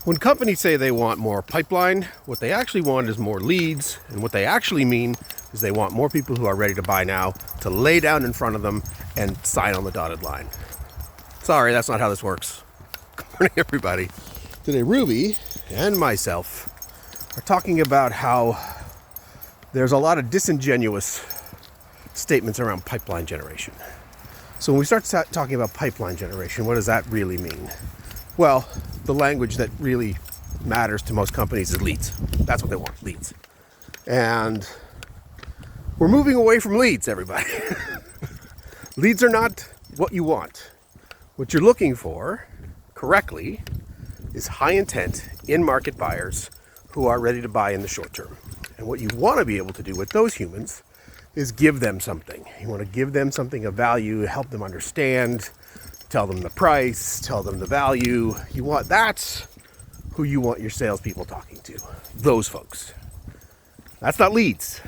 When companies say they want more pipeline, what they actually want is more leads, and what they actually mean is they want more people who are ready to buy now to lay down in front of them and sign on the dotted line. Sorry, that's not how this works. Good morning, everybody. Today, Ruby and myself are talking about how there's a lot of disingenuous statements around pipeline generation. So when we start talking about pipeline generation, what does that really mean? Well, the language that really matters to most companies is leads. That's what they want, leads. And we're moving away from leads, everybody. Leads are not what you want. What you're looking for, correctly, is high intent, in-market buyers who are ready to buy in the short term. And what you want to be able to do with those humans is give them something. You want to give them something of value, help them understand, tell them the price, tell them the value. That's who you want your salespeople talking to. Those folks. That's not leads.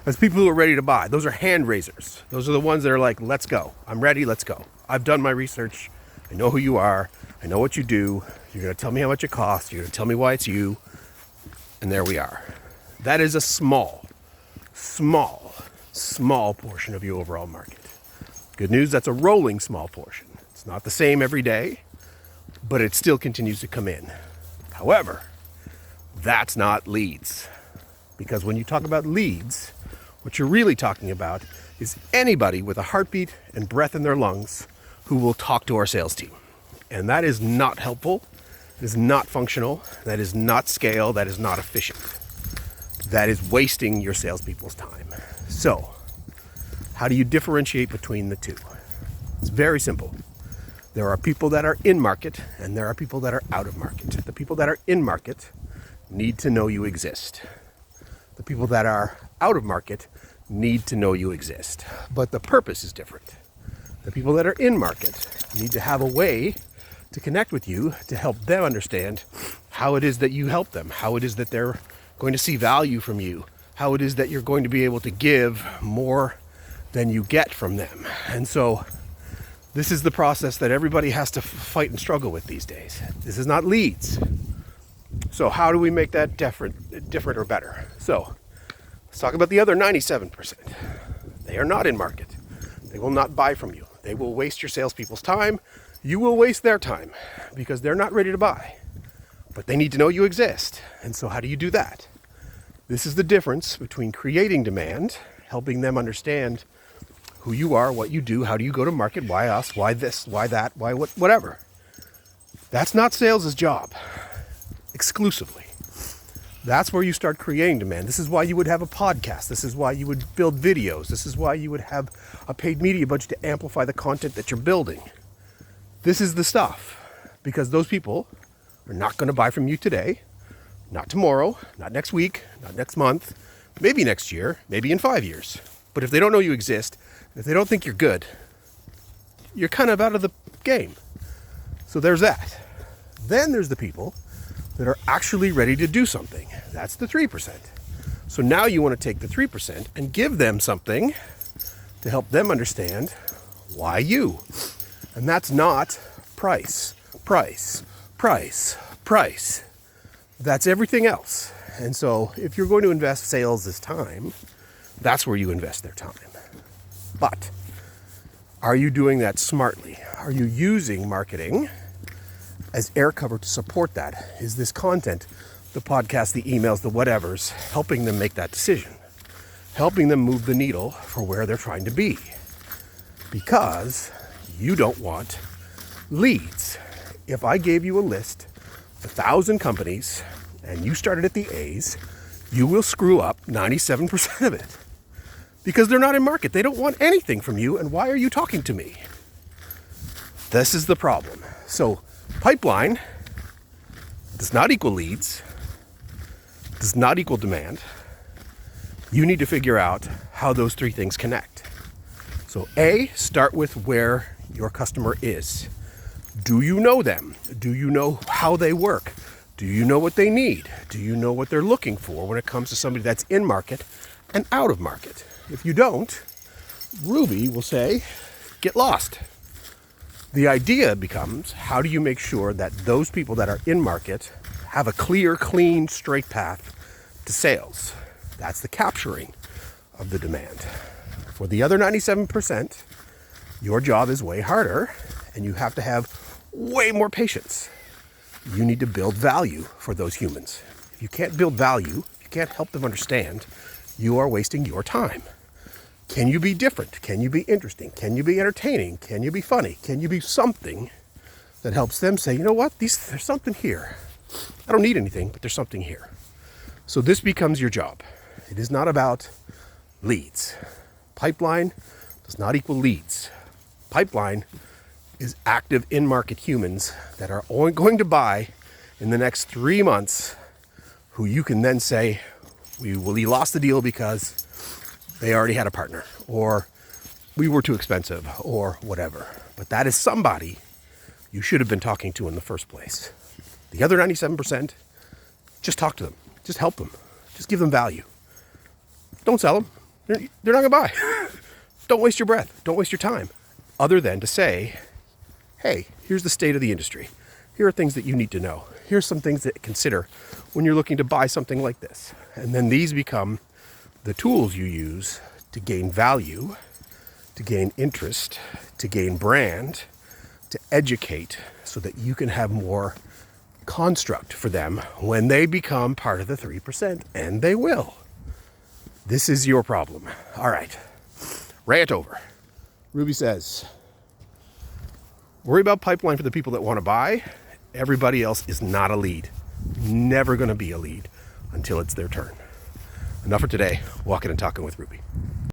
That's people who are ready to buy. Those are hand raisers. Those are the ones that are like, let's go. I'm ready, let's go. I've done my research. I know who you are. I know what you do. You're going to tell me how much it costs. You're going to tell me why it's you. And there we are. That is a small portion of your overall market. Good news, that's a rolling small portion. It's not the same every day, but it still continues to come in. However, that's not leads. Because when you talk about leads, what you're really talking about is anybody with a heartbeat and breath in their lungs who will talk to our sales team. And that is not helpful. It is not functional. That is not scale. That is not efficient. That is wasting your salespeople's time. So, how do you differentiate between the two? It's very simple. There are people that are in market and there are people that are out of market. The people that are in market need to know you exist. The people that are out of market need to know you exist. But the purpose is different. The people that are in market need to have a way to connect with you to help them understand how it is that you help them, how it is that they're going to see value from you, how it is that you're going to be able to give more than you get from them. And so this is the process that everybody has to fight and struggle with these days. This is not leads. So how do we make that different or better? So let's talk about the other 97%. They are not in market. They will not buy from you. They will waste your salespeople's time. You will waste their time because they're not ready to buy. But they need to know you exist. And so how do you do that? This is the difference between creating demand, helping them understand who you are, what you do, how do you go to market, why us, why this, why that, why whatever. That's not sales' job, exclusively. That's where you start creating demand. This is why you would have a podcast. This is why you would build videos. This is why you would have a paid media budget to amplify the content that you're building. This is the stuff, because those people are not going to buy from you today, not tomorrow, not next week, not next month, maybe next year, maybe in 5 years. But if they don't know you exist, if they don't think you're good, you're kind of out of the game. So there's that. Then there's the people that are actually ready to do something. That's the 3%. So now you want to take the 3% and give them something to help them understand why you. And that's not price. That's everything else. And so if you're going to invest sales this time, that's where you invest their time. But are you doing that smartly? Are you using marketing as air cover to support that? Is this content, the podcast, the emails, the whatevers, helping them make that decision? Helping them move the needle for where they're trying to be? Because you don't want leads. If I gave you a list of 1,000 companies and you started at the A's, you will screw up 97% of it. Because they're not in market. They don't want anything from you. And why are you talking to me? This is the problem. So pipeline does not equal leads, does not equal demand. You need to figure out how those three things connect. So A, start with where your customer is. Do you know them? Do you know how they work? Do you know what they need? Do you know what they're looking for when it comes to somebody that's in market and out of market? If you don't, Ruby will say, get lost. The idea becomes, how do you make sure that those people that are in market have a clear, clean, straight path to sales? That's the capturing of the demand. For the other 97%, your job is way harder, and you have to have way more patience. You need to build value for those humans. If you can't build value, if you can't help them understand, you are wasting your time. Can you be different? Can you be interesting? Can you be entertaining? Can you be funny? Can you be something that helps them say, you know what, there's something here. I don't need anything, but there's something here. So this becomes your job. It is not about leads. Pipeline does not equal leads. Pipeline is active in-market humans that are only going to buy in the next 3 months, who you can then say, we lost the deal because they already had a partner, or we were too expensive, or whatever. But that is somebody you should have been talking to in the first place. The other 97%, just talk to them. Just help them. Just give them value. Don't sell them. They're not going to buy. Don't waste your breath. Don't waste your time. Other than to say, hey, here's the state of the industry. Here are things that you need to know. Here's some things to consider when you're looking to buy something like this. And then these become the tools you use to gain value, to gain interest, to gain brand, to educate, so that you can have more construct for them when they become part of the 3%, and they will. This is your problem. All right, rant over. Ruby says, worry about pipeline for the people that want to buy. Everybody else is not a lead. Never going to be a lead until it's their turn. Enough for today. Walking and talking with Ruby.